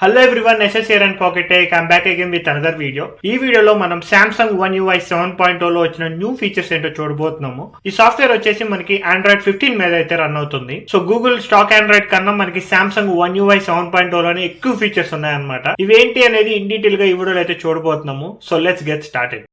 Hello everyone, SS here and Pocket Tech. I'm back again with another video. ఈ వీడియోలో మనం Samsung One UI 7.0 లో వచ్చిన new features ఏంటో చూడబోతున్నాము. ఈ సాఫ్ట్వేర్ వచ్చేసి మనకి Android 15 మీద అయితే రన్ అవుతుంది. సో గూగుల్ స్టాక్ ఆండ్రాయిడ్ కన్నా మనకి Samsung One UI 7.0 లోనే ఎక్కువ ఫీచర్స్ ఉన్నాయన్నమాట. ఇవేంటి అనేది ఇన్ డీటెయిల్ గా ఈ వీడియోలో అయితే చూడబోతున్నాము. So let's get started.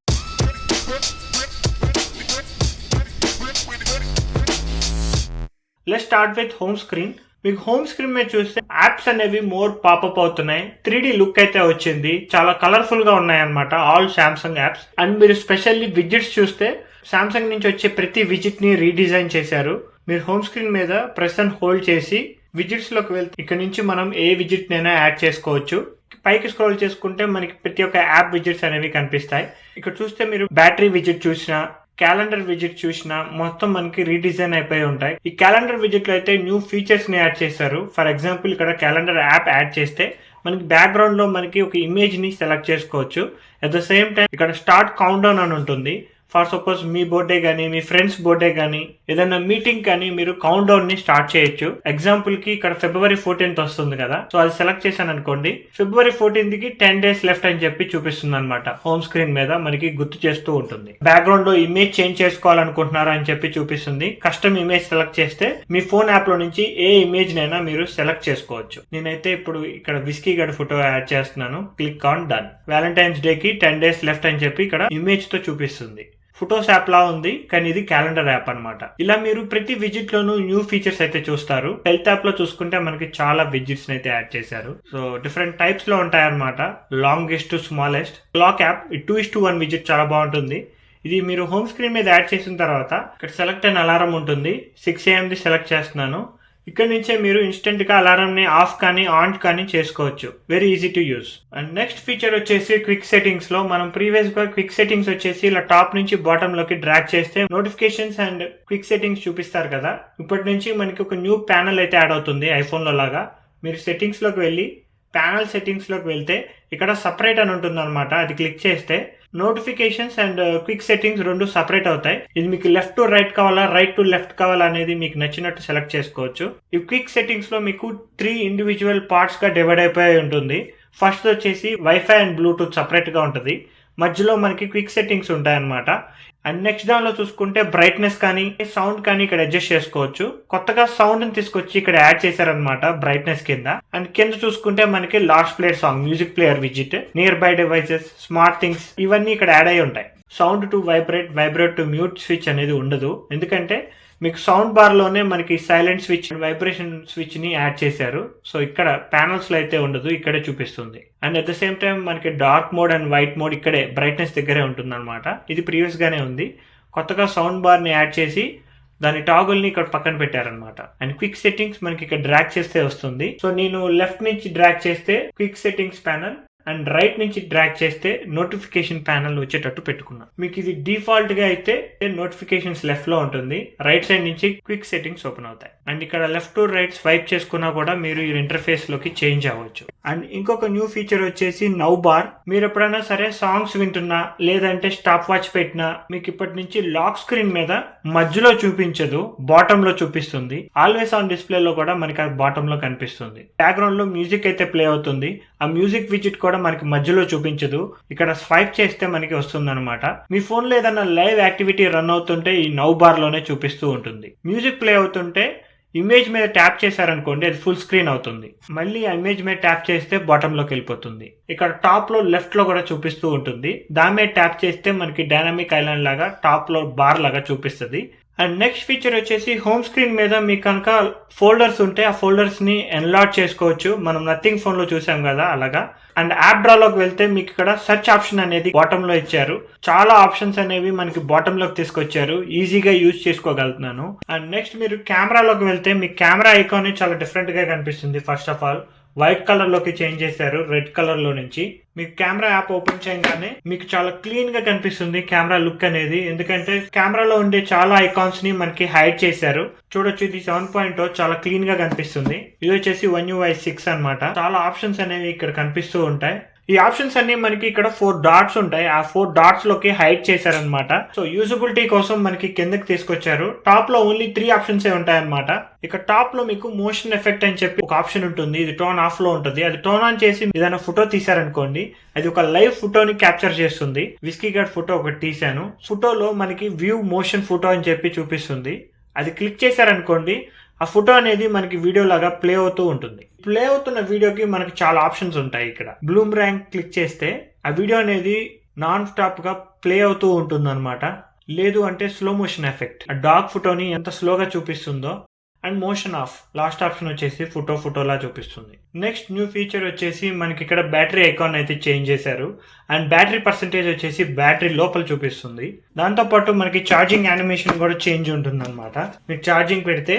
Let's start with home screen. మీకు హోమ్ స్క్రీన్ మీద చూస్తే యాప్స్ అనేవి మోర్ పాపప్ అవుతున్నాయి. 3D లుక్ అయితే వచ్చింది, చాలా కలర్ఫుల్ గా ఉన్నాయి అనమాట ఆల్ సామ్సంగ్ యాప్స్. అండ్ మీరు స్పెషల్లీ విజిట్స్ చూస్తే సామ్సంగ్ నుంచి వచ్చే ప్రతి విజిట్ ని రీడిజైన్ చేశారు. మీరు హోమ్ స్క్రీన్ మీద ప్రెస్ అండ్ హోల్డ్ చేసి విజిట్స్ లోకి వెళ్తే ఇక్కడ నుంచి మనం ఏ విజిట్ నైనా యాడ్ చేసుకోవచ్చు. పైకి స్క్రోల్ చేసుకుంటే మనకి ప్రతి ఒక్క యాప్ విజిట్స్ అనేవి కనిపిస్తాయి. ఇక్కడ చూస్తే మీరు బ్యాటరీ విజిట్ చూసినా, క్యాలెండర్ విజిట్ చూసినా మొత్తం మనకి రీడిజైన్ అయిపోయి ఉంటాయి. ఈ క్యాలెండర్ విజిట్ లో అయితే న్యూ ఫీచర్స్ ని యాడ్ చేశారు. ఫర్ ఎగ్జాంపుల్ ఇక్కడ క్యాలెండర్ యాప్ యాడ్ చేస్తే మనకి బ్యాక్గ్రౌండ్ లో మనకి ఒక ఇమేజ్ ని సెలెక్ట్ చేసుకోవచ్చు. అట్ ద సేమ్ టైం ఇక్కడ స్టార్ట్ కౌంట్ డౌన్ అని ఉంటుంది. ఫర్ సపోజ్ మీ బర్త్డే కానీ, మీ ఫ్రెండ్స్ బర్త్డే కానీ, ఏదైనా మీటింగ్ కానీ మీరు కౌంట్ డౌన్ ని స్టార్ట్ చేయొచ్చు. ఎగ్జాంపుల్ కి ఇక్కడ February 14th వస్తుంది కదా, సో అది సెలెక్ట్ చేశాను అనుకోండి. February 14th కి 10 days లెఫ్ట్ అని చెప్పి చూపిస్తుంది అనమాట. హోమ్ స్క్రీన్ మీద మనకి గుర్తు చేస్తూ ఉంటుంది. బ్యాక్గ్రౌండ్ లో ఇమేజ్ చేంజ్ చేసుకోవాలనుకుంటున్నారా అని చెప్పి చూపిస్తుంది. కస్టమ్ ఇమేజ్ సెలెక్ట్ చేస్తే మీ ఫోన్ యాప్ లో నుంచి ఏ ఇమేజ్ నైనా మీరు సెలెక్ట్ చేసుకోవచ్చు. నేనైతే ఇప్పుడు ఇక్కడ విస్కీ గడ్ ఫోటో యాడ్ చేస్తున్నాను. Click on done. Valentine's day కి 10 days లెఫ్ట్ అని చెప్పి ఇక్కడ ఇమేజ్ తో చూపిస్తుంది. ఫోటోస్ యాప్ లా ఉంది, కానీ ఇది క్యాలెండర్ యాప్ అనమాట. ఇలా మీరు ప్రతి విజిట్ లోనూ న్యూ ఫీచర్స్ అయితే చూస్తారు. హెల్త్ యాప్ లో చూసుకుంటే మనకి చాలా విజిట్స్ అయితే యాడ్ చేశారు. సో డిఫరెంట్ టైప్స్ లో ఉంటాయి అనమాట. Longest to smallest. Clock app 2:1 visit చాలా బాగుంటుంది. ఇది మీరు హోమ్ స్క్రీన్ మీద యాడ్ చేసిన తర్వాత ఇక్కడ సెలెక్ట్ అయిన అలారం ఉంటుంది. 6 AM ది సెలెక్ట్ చేస్తున్నాను. ఇక్కడ నుంచే మీరు ఇన్స్టెంట్ గా అలారం ని ఆఫ్ కానీ ఆన్ కానీ చేసుకోవచ్చు. Very easy to use. And next feature వచ్చేసి క్విక్ సెట్టింగ్స్ లో మనం ప్రీవియస్ గా క్విక్ సెట్టింగ్స్ వచ్చేసి ఇలా టాప్ నుంచి బాటమ్ లోకి డ్రాగ్ చేస్తే నోటిఫికేషన్స్ అండ్ క్విక్ సెట్టింగ్స్ చూపిస్తారు కదా. ఇప్పటి నుంచి మనకి ఒక న్యూ ప్యానల్ అయితే యాడ్ అవుతుంది ఐఫోన్ లో లాగా. మీరు సెట్టింగ్స్ లోకి వెళ్ళి ప్యానల్ సెట్టింగ్స్ లోకి వెళ్తే ఇక్కడ సపరేట్ అని ఉంటుంది అనమాట. అది క్లిక్ చేస్తే నోటిఫికేషన్స్ అండ్ క్విక్ సెట్టింగ్స్ రెండు సపరేట్ అవుతాయి. ఇది మీకు లెఫ్ట్ టు రైట్ కావాలా, రైట్ టు లెఫ్ట్ కావాలా అనేది మీకు నచ్చినట్టు సెలెక్ట్ చేసుకోవచ్చు. ఈ క్విక్ సెట్టింగ్స్ లో మీకు 3 ఇండివిజువల్ పార్ట్స్ గా డివైడ్ అయిపోయి ఉంటుంది. ఫస్ట్ వచ్చేసి వైఫై అండ్ బ్లూటూత్ సపరేట్ గా ఉంటుంది. మధ్యలో మనకి క్విక్ సెట్టింగ్స్ ఉంటాయి అనమాట. అండ్ నెక్స్ట్ దానిలో చూసుకుంటే బ్రైట్నెస్ కానీ సౌండ్ కానీ ఇక్కడ అడ్జస్ట్ చేసుకోవచ్చు. కొత్తగా సౌండ్ ని తీసుకొచ్చి ఇక్కడ యాడ్ చేశారనమాట బ్రైట్నెస్ కింద. అండ్ కింద చూసుకుంటే మనకి last player song, music player విజిట్, nearby devices, smart things ఇవన్నీ ఇక్కడ యాడ్ అయి ఉంటాయి. Sound to vibrate to mute switch అనేది ఉండదు, ఎందుకంటే మీకు సౌండ్ బార్ లోనే మనకి సైలెంట్ స్విచ్, వైబ్రేషన్ స్విచ్ ని యాడ్ చేశారు. సో ఇక్కడ ప్యానల్స్ లో అయితే ఉండదు, ఇక్కడే చూపిస్తుంది. And at the same time మనకి dark mode and white mode ఇక్కడే బ్రైట్నెస్ దగ్గరే ఉంటుంది అనమాట. ఇది ప్రీవియస్ గానే ఉంది. కొత్తగా సౌండ్ బార్ ని యాడ్ చేసి దాని టాగుల్ ని ఇక్కడ పక్కన పెట్టారనమాట. అండ్ క్విక్ సెట్టింగ్స్ మనకి ఇక్కడ డ్రాగ్ చేస్తే వస్తుంది. సో నేను లెఫ్ట్ నుంచి డ్రాగ్ చేస్తే quick settings panel, and right నుంచి డ్రాగ్ చేస్తే నోటిఫికేషన్ ప్యానల్ వచ్చేటట్టు పెట్టుకున్నా. మీకు ఇది డిఫాల్ట్ గా అయితే నోటిఫికేషన్స్ లెఫ్ట్ లో ఉంటుంది, రైట్ సైడ్ నుంచి క్విక్ సెట్టింగ్స్ ఓపెన్ అవుతాయి. అండ్ ఇక్కడ లెఫ్ట్ టు రైట్ స్వైప్ చేసుకున్నా కూడా మీరు ఈ ఇంటర్ఫేస్ లోకి చేంజ్ అవ్వచ్చు. అండ్ ఇంకొక న్యూ ఫీచర్ వచ్చేసి నౌ బార్. మీరు ఎప్పుడైనా సరే సాంగ్స్ వింటున్నా లేదంటే స్టాప్ వాచ్ పెట్టినా మీకు ఇప్పటి నుంచి లాక్ స్క్రీన్ మీద మధ్యలో చూపించదు, బాటమ్ లో చూపిస్తుంది. ఆల్వేస్ ఆన్ డిస్ప్లే లో కూడా మనకి అది బాటమ్ లో కనిపిస్తుంది. బ్యాక్గ్రౌండ్ లో మ్యూజిక్ అయితే ప్లే అవుతుంది. ఆ మ్యూజిక్ విజిట్ కూడా మనకి మధ్యలో చూపించదు, ఇక్కడ స్వైప్ చేస్తే మనకి వస్తుంది అనమాట. మీ ఫోన్ లో ఏదైనా లైవ్ యాక్టివిటీ రన్ అవుతుంటే ఈ నౌ బార్ లోనే చూపిస్తూ ఉంటుంది. మ్యూజిక్ ప్లే అవుతుంటే ఇమేజ్ మీద ట్యాప్ చేశారనుకోండి, అది ఫుల్ స్క్రీన్ అవుతుంది. మళ్ళీ ఆ ఇమేజ్ మీద ట్యాప్ చేస్తే బాటమ్ లోకి వెళ్ళిపోతుంది. ఇక్కడ టాప్ లో లెఫ్ట్ లో కూడా చూపిస్తూ ఉంటుంది. దాని మీద ట్యాప్ చేస్తే మనకి డైనామిక్ ఐలాండ్ లాగా టాప్ లో బార్ లాగా చూపిస్తుంది. అండ్ నెక్స్ట్ ఫీచర్ వచ్చేసి హోమ్ స్క్రీన్ మీద మీకు కనుక ఫోల్డర్స్ ఉంటే ఆ ఫోల్డర్స్ ని ఎన్లాట్ చేసుకోవచ్చు. మనం నథింగ్ ఫోన్ లో చూసాం కదా అలాగా. అండ్ యాప్ డ్రా లోకి వెళ్తే మీకు ఇక్కడ సెర్చ్ ఆప్షన్ అనేది బాటమ్ లో ఇచ్చారు. చాలా ఆప్షన్స్ అనేవి మనకి బాటమ్ లోకి తీసుకొచ్చారు, ఈజీగా యూజ్ చేసుకోగలుగుతున్నాను. అండ్ నెక్స్ట్ మీరు కెమెరాలోకి వెళ్తే మీకు కెమెరా ఐకాన్ చాలా డిఫరెంట్ గా కనిపిస్తుంది. First of all white colour లోకి చేంజ్ చేశారు, రెడ్ కలర్ లో నుంచి. మీకు కెమెరా యాప్ ఓపెన్ చేయగానే మీకు చాలా క్లీన్ గా కనిపిస్తుంది కెమెరా లుక్ అనేది, ఎందుకంటే కెమెరాలో ఉండే చాలా ఐకాన్స్ ని మనకి హైడ్ చేశారు. చూడొచ్చు, ఇది 7.0 చాలా క్లీన్ గా కనిపిస్తుంది. ఇది వచ్చేసి One UI 6 అనమాట. చాలా ఆప్షన్స్ అనేవి ఇక్కడ కనిపిస్తూ ఉంటాయి. ఈ ఆప్షన్స్ అన్ని మనకి ఇక్కడ 4 డాట్స్ ఉంటాయి. ఆ 4 డాట్స్ లోకి హైడ్ చేశారనమాట. సో యూజబిలిటీ కోసం మనకి కిందకి తీసుకొచ్చారు. టాప్ లో ఓన్లీ 3 ఆప్షన్స్ ఉంటాయి అనమాట. ఇక టాప్ లో మీకు మోషన్ ఎఫెక్ట్ అని చెప్పి ఒక ఆప్షన్ ఉంటుంది. ఇది టోన్ ఆఫ్ లో ఉంటుంది. అది టోన్ ఆన్ చేసి ఏదైనా ఫోటో తీసారనుకోండి, అది ఒక లైవ్ ఫోటోని క్యాప్చర్ చేస్తుంది. విస్కీ గార్డ్ ఫోటో ఒకటి తీసాను. ఫోటోలో మనకి వ్యూ మోషన్ ఫోటో అని చెప్పి చూపిస్తుంది. అది క్లిక్ చేశారనుకోండి, ఆ ఫోటో అనేది మనకి వీడియో లాగా ప్లే అవుతూ ఉంటుంది. ప్లే అవుతున్న వీడియోకి మనకి చాలా ఆప్షన్స్ ఉంటాయి. ఇక్కడ బ్లూమ్ ర్యాంక్ క్లిక్ చేస్తే ఆ వీడియో అనేది నాన్ స్టాప్ గా ప్లే అవుతూ ఉంటుంది అనమాట. లేదు అంటే స్లో మోషన్ ఎఫెక్ట్, ఆ డాగ్ ఫోటోని ఎంత స్లోగా చూపిస్తుందో. And motion off, last option వచ్చేసి ఫోటోలా చూపిస్తుంది. నెక్స్ట్ న్యూ ఫీచర్ వచ్చేసి మనకి ఇక్కడ బ్యాటరీ ఐకాన్ అయితే చేంజ్ చేశారు. అండ్ బ్యాటరీ పర్సెంటేజ్ వచ్చేసి బ్యాటరీ లోపల చూపిస్తుంది. దాంతో పాటు మనకి ఛార్జింగ్ యానిమేషన్ కూడా చేంజ్ ఉంటుంది అనమాట. మీరు ఛార్జింగ్ పెడితే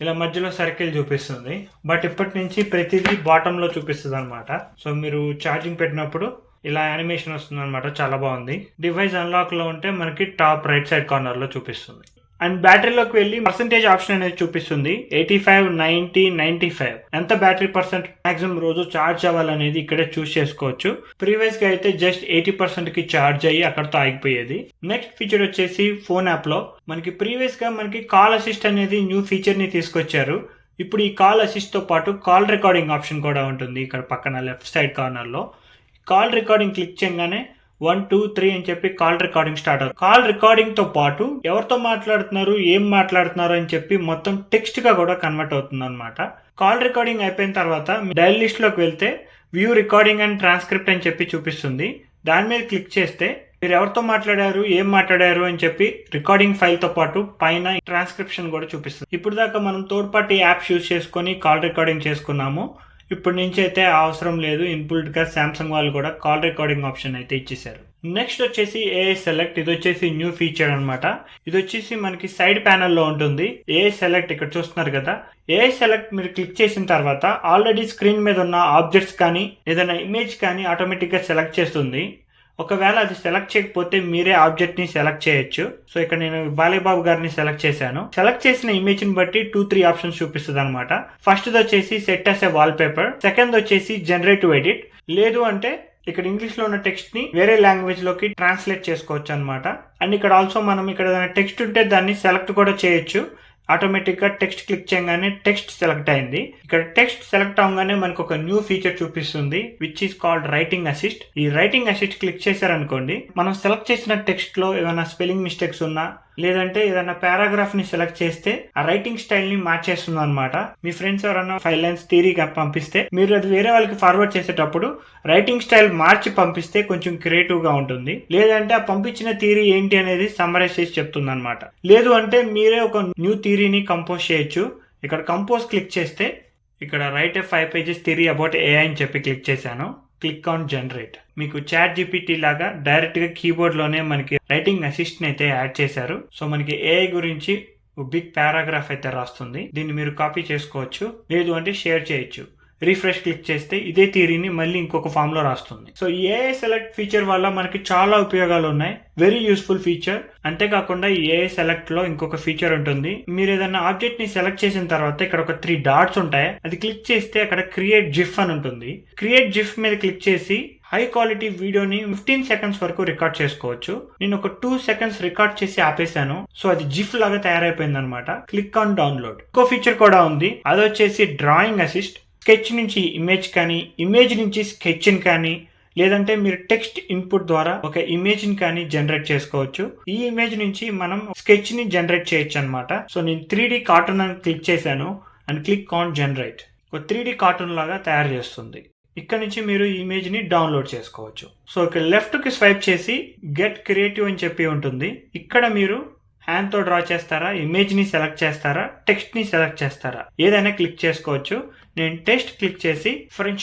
ఇలా మధ్యలో సర్కిల్ చూపిస్తుంది. బట్ ఇప్పటి నుంచి ప్రతిదీ బాటమ్ లో చూపిస్తుంది అనమాట. సో మీరు ఛార్జింగ్ పెట్టినప్పుడు ఇలా యానిమేషన్ వస్తుంది అనమాట. చాలా బాగుంది. డివైస్ అన్లాక్ లో ఉంటే మనకి టాప్ రైట్ సైడ్ కార్నర్ లో చూపిస్తుంది. అండ్ బ్యాటరీలోకి వెళ్ళి పర్సెంటేజ్ ఆప్షన్ అనేది చూపిస్తుంది. 85, 90, 95 ఎంత బ్యాటరీ పర్సెంట్ మాక్సిమం రోజు ఛార్జ్ అవ్వాలనేది ఇక్కడే చూస్ చేసుకోవచ్చు. ప్రీవియస్ గా అయితే జస్ట్ 80% కి ఛార్జ్ అయ్యి అక్కడతో ఆగిపోయేది. నెక్స్ట్ ఫీచర్ వచ్చేసి ఫోన్ యాప్ లో మనకి ప్రీవియస్ గా మనకి కాల్ అసిస్ట్ అనేది న్యూ ఫీచర్ ని తీసుకొచ్చారు. ఇప్పుడు ఈ కాల్ అసిస్ట్ తో పాటు కాల్ రికార్డింగ్ ఆప్షన్ కూడా ఉంటుంది. ఇక్కడ పక్కన లెఫ్ట్ సైడ్ కార్నర్ లో కాల్ రికార్డింగ్ క్లిక్ చేయగానే 1, 2, 3 అని చెప్పి కాల్ రికార్డింగ్ స్టార్ట్ అవుతుంది. కాల్ రికార్డింగ్ తో పాటు ఎవరితో మాట్లాడుతున్నారు, ఏం మాట్లాడుతున్నారు అని చెప్పి మొత్తం టెక్స్ట్ గా కూడా కన్వర్ట్ అవుతుంది అనమాట. కాల్ రికార్డింగ్ అయిపోయిన తర్వాత డైల్ లిస్ట్ లోకి వెళ్తే వ్యూ రికార్డింగ్ అండ్ ట్రాన్స్క్రిప్ట్ అని చెప్పి చూపిస్తుంది. దాని మీద క్లిక్ చేస్తే మీరు ఎవరితో మాట్లాడారు, ఏం మాట్లాడారు అని చెప్పి రికార్డింగ్ ఫైల్ తో పాటు పైన ట్రాన్స్క్రిప్షన్ కూడా చూపిస్తుంది. ఇప్పుడు దాకా మనం థర్డ్ పార్టీ యాప్స్ యూజ్ చేసుకొని కాల్ రికార్డింగ్ చేసుకున్నాము. ఇప్పటి నుంచి అయితే అవసరం లేదు. ఇన్బుల్ట్ గా సామ్సంగ్ వాళ్ళు కూడా కాల్ రికార్డింగ్ ఆప్షన్ అయితే ఇచ్చేసారు. నెక్స్ట్ వచ్చేసి ఏఐ సెలెక్ట్. ఇది వచ్చేసి న్యూ ఫీచర్ అనమాట. ఇది వచ్చేసి మనకి సైడ్ ప్యానల్ లో ఉంటుంది. ఏఐ సెలెక్ట్ ఇక్కడ చూస్తున్నారు కదా. ఏఐ సెలెక్ట్ మీరు క్లిక్ చేసిన తర్వాత ఆల్రెడీ స్క్రీన్ మీద ఉన్న ఆబ్జెక్ట్స్ కానీ ఏదైనా ఇమేజ్ కానీ ఆటోమేటిక్ గా సెలెక్ట్ చేస్తుంది. ఒకవేళ అది సెలెక్ట్ చేయకపోతే మీరే ఆబ్జెక్ట్ ని సెలెక్ట్ చేయొచ్చు. సో ఇక్కడ నేను బాలేబాబు గారిని సెలెక్ట్ చేశాను. సెలెక్ట్ చేసిన ఇమేజ్ ని బట్టి 2-3 ఆప్షన్స్ చూపిస్తుంది అనమాట. ఫస్ట్ వచ్చేసి set as a wallpaper, second వచ్చేసి జనరేటివ్ ఎడిట్, లేదు అంటే ఇక్కడ ఇంగ్లీష్ లో ఉన్న టెక్స్ట్ ని వేరే లాంగ్వేజ్ లోకి ట్రాన్స్లేట్ చేసుకోవచ్చు అనమాట. అండ్ ఇక్కడ ఆల్సో మనం ఇక్కడ ఏదైనా టెక్స్ట్ ఉంటే దాన్ని సెలెక్ట్ కూడా చేయొచ్చు. ఆటోమేటిక్ గా టెక్స్ట్ క్లిక్ చేయగానే టెక్స్ట్ సెలెక్ట్ అయింది. ఇక్కడ టెక్స్ట్ సెలెక్ట్ అవగానే మనకు ఒక న్యూ ఫీచర్ చూపిస్తుంది, which is called writing assist. ఈ రైటింగ్ అసిస్ట్ క్లిక్ చేశారనుకోండి, మనం సెలెక్ట్ చేసిన టెక్స్ట్ లో ఏమైనా స్పెల్లింగ్ మిస్టేక్స్ ఉన్నా లేదంటే ఏదైనా పారాగ్రాఫ్ ని సెలెక్ట్ చేస్తే ఆ రైటింగ్ స్టైల్ ని మార్చేస్తుంది అనమాట. మీ ఫ్రెండ్స్ ఎవరైనా 5 లైన్స్ థియరీ పంపిస్తే మీరు అది వేరే వాళ్ళకి ఫార్వర్డ్ చేసేటప్పుడు రైటింగ్ స్టైల్ మార్చి పంపిస్తే కొంచెం క్రియేటివ్ గా ఉంటుంది. లేదంటే ఆ పంపించిన థియరీ ఏంటి అనేది సమ్మరైజ్ చేసి చెప్తుంది అనమాట. లేదు అంటే మీరే ఒక న్యూ థియరీని కంపోజ్ చేయొచ్చు. ఇక్కడ కంపోజ్ క్లిక్ చేస్తే ఇక్కడ right A 5 pages theory about AI అని చెప్పి క్లిక్ చేశాను. Click on generate. మీకు చాట్ జీపీటీ లాగా డైరెక్ట్ గా కీబోర్డ్ లోనే మనకి రైటింగ్ అసిస్ట్ ని అయితే యాడ్ చేశారు. సో మనకి ఏఐ గురించి బిగ్ పారాగ్రాఫ్ అయితే రాస్తుంది. దీన్ని మీరు కాపీ చేసుకోవచ్చు, లేదు అంటే షేర్ చేయొచ్చు. రిఫ్రెష్ క్లిక్ చేస్తే ఇదే థియరీని మళ్ళీ ఇంకొక ఫామ్ లో రాస్తుంది. సో ఏఐ సెలెక్ట్ ఫీచర్ వల్ల మనకి చాలా ఉపయోగాలు ఉన్నాయి. Very useful feature. అంతేకాకుండా ఈ ఏఐ సెలెక్ట్ లో ఇంకొక ఫీచర్ ఉంటుంది. మీరు ఏదైనా ఆబ్జెక్ట్ ని సెలెక్ట్ చేసిన తర్వాత ఇక్కడ ఒక 3 డాట్స్ ఉంటాయి. అది క్లిక్ చేస్తే అక్కడ క్రియేట్ జిఫ్ అని ఉంటుంది. క్రియేట్ జిఫ్ మీద క్లిక్ చేసి హై క్వాలిటీ వీడియోని 15 seconds వరకు రికార్డ్ చేసుకోవచ్చు. నేను ఒక 2 seconds రికార్డ్ చేసి ఆపేశాను. సో అది జిఫ్ లాగా తయారైపోయింది అనమాట. Click on download. ఇంకో ఫీచర్ కూడా ఉంది, అది వచ్చేసి డ్రాయింగ్ అసిస్ట్. స్కెచ్ నుంచి ఇమేజ్ కానీ, ఇమేజ్ నుంచి స్కెచ్ కానీ, లేదంటే మీరు టెక్స్ట్ ఇన్పుట్ ద్వారా ఒక ఇమేజ్ ని కానీ జనరేట్ చేసుకోవచ్చు. ఈ ఇమేజ్ నుంచి మనం స్కెచ్ ని జనరేట్ చేయొచ్చు అనమాట. సో నేను 3D కార్టూన్ అని క్లిక్ చేశాను అండ్ క్లిక్ ఆన్ జనరేట్. ఒక 3D కార్టూన్ లాగా తయారు చేస్తుంది. ఇక్కడ నుంచి మీరు ఇమేజ్ ని డౌన్లోడ్ చేసుకోవచ్చు. సో ఇక్కడ లెఫ్ట్ కి స్వైప్ చేసి గెట్ క్రియేటివ్ అని చెప్పి ఉంటుంది. ఇక్కడ మీరు హ్యాండ్ తో డ్రా చేస్తారా, ఇమేజ్ ని సెలెక్ట్ చేస్తారా, టెక్స్ట్ ని సెలెక్ట్ చేస్తారా, ఏదైనా క్లిక్ చేసుకోవచ్చు. నేను టెక్స్ట్ క్లిక్ చేసి ఫ్రెంచ్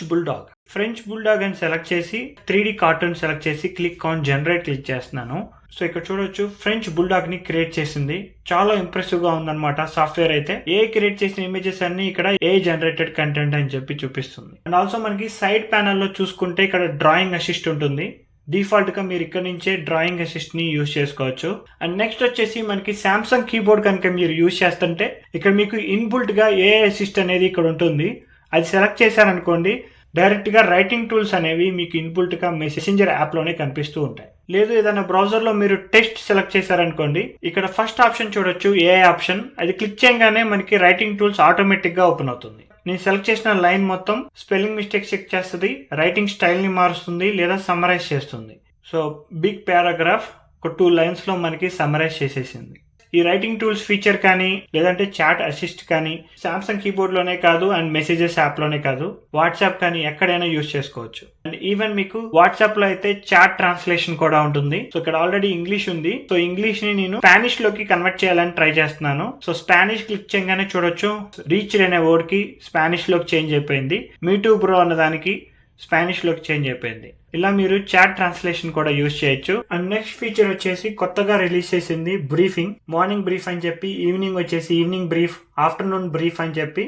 బుల్డాగ్ అని సెలెక్ట్ చేసి 3D కార్టూన్ సెలెక్ట్ చేసి క్లిక్ ఆన్ జనరేట్ క్లిక్ చేస్తున్నాను. సో ఇక్కడ చూడొచ్చు ఫ్రెంచ్ బుల్డాగ్ ని క్రియేట్ చేసింది. చాలా ఇంప్రెసివ్ గా ఉందన్నమాట సాఫ్ట్వేర్ అయితే. ఏ క్రియేట్ చేసిన ఇమేజెస్ అన్ని ఇక్కడ ఏ జనరేటెడ్ కంటెంట్ అని చెప్పి చూపిస్తుంది. అండ్ ఆల్సో మనకి సైడ్ ప్యానల్ లో చూసుకుంటే ఇక్కడ డ్రాయింగ్ అసిస్ట్ ఉంటుంది. డిఫాల్ట్ గా మీరు ఇక్కడ నుంచే డ్రాయింగ్ అసిస్ట్ ని యూజ్ చేసుకోవచ్చు. అండ్ నెక్స్ట్ వచ్చేసి మనకి సామ్సంగ్ కీబోర్డ్ కనుక మీరు యూజ్ చేస్తుంటే ఇక్కడ మీకు ఇన్బుల్ట్ గా ఏఐ అసిస్ట్ అనేది ఇక్కడ ఉంటుంది. అది సెలెక్ట్ చేశారనుకోండి, డైరెక్ట్ గా రైటింగ్ టూల్స్ అనేవి మీకు ఇన్బుల్ట్ గా మెసెంజర్ యాప్ లోనే కనిపిస్తూ ఉంటాయి. లేదు ఏదైనా బ్రౌజర్ లో మీరు టెక్స్ట్ సెలెక్ట్ చేశారనుకోండి, ఇక్కడ ఫస్ట్ ఆప్షన్ చూడొచ్చు ఏఐ ఆప్షన్. అది క్లిక్ చేయగానే మనకి రైటింగ్ టూల్స్ ఆటోమేటిక్ గా ఓపెన్ అవుతుంది. నేను సెలెక్ట్ చేసిన లైన్ మొత్తం స్పెల్లింగ్ మిస్టేక్స్ చెక్ చేస్తుంది, రైటింగ్ స్టైల్ ని మారుస్తుంది లేదా సమ్మరైజ్ చేస్తుంది. సో బిగ్ పారాగ్రాఫ్ ఒక 2 లైన్స్ లో మనకి సమ్మరైజ్ చేసేసింది. ఈ రైటింగ్ టూల్స్ ఫీచర్ కానీ లేదంటే చాట్ అసిస్ట్ కానీ సామ్సంగ్ కీబోర్డ్ లోనే కాదు అండ్ మెసేజెస్ యాప్ లోనే కాదు, వాట్సాప్ కానీ ఎక్కడైనా యూజ్ చేసుకోవచ్చు. అండ్ ఈవెన్ మీకు వాట్సాప్ లో అయితే చాట్ ట్రాన్స్లేషన్ కూడా ఉంటుంది. సో ఇక్కడ ఆల్రెడీ ఇంగ్లీష్ ఉంది. సో ఇంగ్లీష్ ని నేను స్పానిష్ లోకి కన్వర్ట్ చేయాలని ట్రై చేస్తున్నాను. సో స్పానిష్ క్లిక్ చేయగానే చూడొచ్చు రీచ్ అనే వర్డ్ కి స్పానిష్ లోకి చేంజ్ అయిపోయింది. మీ టూ బ్రో అన్న దానికి స్పానిష్ లోకి చేంజ్ అయిపోయింది. ఇలా మీరు చాట్ ట్రాన్స్లేషన్ కూడా యూజ్ చేయొచ్చు. అండ్ నెక్స్ట్ ఫీచర్ వచ్చేసి కొత్తగా రిలీజ్ చేసింది బ్రీఫింగ్. మార్నింగ్ బ్రీఫ్ అని చెప్పి, ఈవినింగ్ వచ్చేసి ఈవినింగ్ బ్రీఫ్, ఆఫ్టర్నూన్ బ్రీఫ్ అని చెప్పి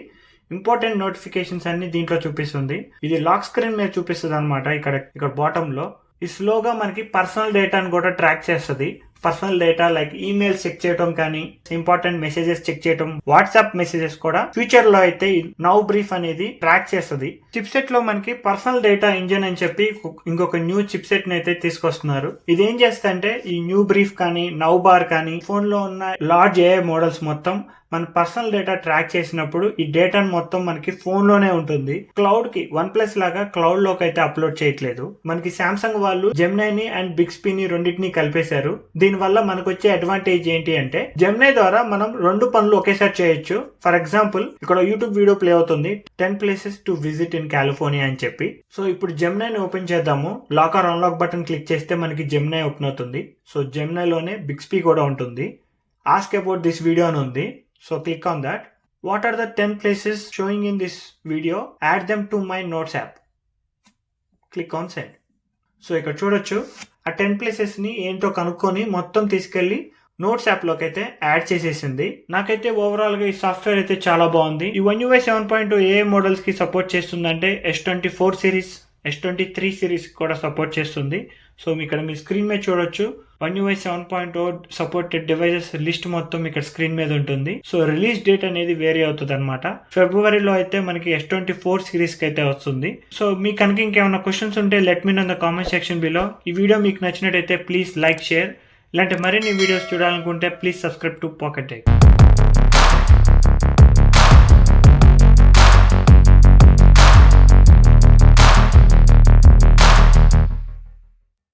ఇంపార్టెంట్ నోటిఫికేషన్స్ అన్ని దీంట్లో చూపిస్తుంది. ఇది లాక్ స్క్రీన్ మీద చూపిస్తుంది అనమాట. ఇక్కడ బాటమ్ లో ఈ స్లోగా మనకి పర్సనల్ డేటాను కూడా ట్రాక్ చేస్తుంది. Personal data like emails check చేయడం కానీ, ఇంపార్టెంట్ మెసేజెస్ చెక్ చేయడం, వాట్సాప్ మెసేజెస్ కూడా ఫ్యూచర్ లో అయితే నౌ బ్రీఫ్ అనేది ట్రాక్ చేస్తుంది. చిప్సెట్ లో మనకి పర్సనల్ డేటా ఇంజిన్ అని చెప్పి ఇంకొక న్యూ చిప్సెట్ ని అయితే తీసుకొస్తున్నారు. ఇది ఏం చేస్తుందంటే ఈ న్యూ బ్రీఫ్ కానీ, నౌ బార్ కానీ, ఫోన్ లో ఉన్న లార్జ్ ఏఐ మోడల్స్ మొత్తం మన పర్సనల్ డేటా ట్రాక్ చేసినప్పుడు ఈ డేటాను మొత్తం మనకి ఫోన్ లోనే ఉంటుంది. క్లౌడ్ కి OnePlus లాగా క్లౌడ్ లోకి అయితే అప్లోడ్ చేయట్లేదు. మనకి సామ్సంగ్ వాళ్ళు జెమినైని అండ్ బిగ్స్పీని రెండింటిని కలిపేశారు. దీని వల్ల మనకు వచ్చే అడ్వాంటేజ్ ఏంటి అంటే, జెమినై ద్వారా మనం 2 పనులు ఒకేసారి చేయొచ్చు. ఫర్ ఎగ్జాంపుల్ ఇక్కడ యూట్యూబ్ వీడియో ప్లే అవుతుంది, 10 places to visit in California అని చెప్పి. సో ఇప్పుడు జెమినైని ఓపెన్ చేద్దాము. Lock or unlock button click చేస్తే మనకి జెమినై ఓపెన్ అవుతుంది. సో జెమినైలోనే బిగ్స్పీ కూడా ఉంటుంది. ఆస్క్ అబౌట్ దిస్ వీడియో అని ఉంది. So click on that. What are the 10 places showing in this video? Add them to my notes app. Click on send. So ఇక్కడ చూడొచ్చు ఆ 10 ప్లేసెస్ ని ఏంటో కనుక్కొని మొత్తం తీసుకెళ్లి నోట్స్ యాప్ లోకి అయితే యాడ్ చేసేసింది. నాకైతే ఓవరాల్ గా ఈ సాఫ్ట్వేర్ అయితే చాలా బాగుంది. ఈ One UI 7.2 ఏ మోడల్స్ కి సపోర్ట్ చేస్తుందంటే S24 సిరీస్, S23 సిరీస్ కూడా సపోర్ట్ చేస్తుంది. సో ఇక్కడ మీ స్క్రీన్ మీద చూడొచ్చు One UI 7.0 supported devices list మొత్తం ఇక్కడ స్క్రీన్ మీద ఉంటుంది. సో రిలీజ్ డేట్ అనేది వేరీ అవుతుంది అనమాట. ఫిబ్రవరిలో అయితే మనకి S24 సిరీస్ కి అయితే వస్తుంది. సో మీకు కనుక ఇంకేమైనా క్వశ్చన్స్ ఉంటే let me know in the comment section below. ఈ వీడియో మీకు నచ్చినట్టయితే ప్లీజ్ లైక్, షేర్. ఇలాంటి మరిన్ని వీడియోస్ చూడాలనుకుంటే please subscribe to Pocket tech.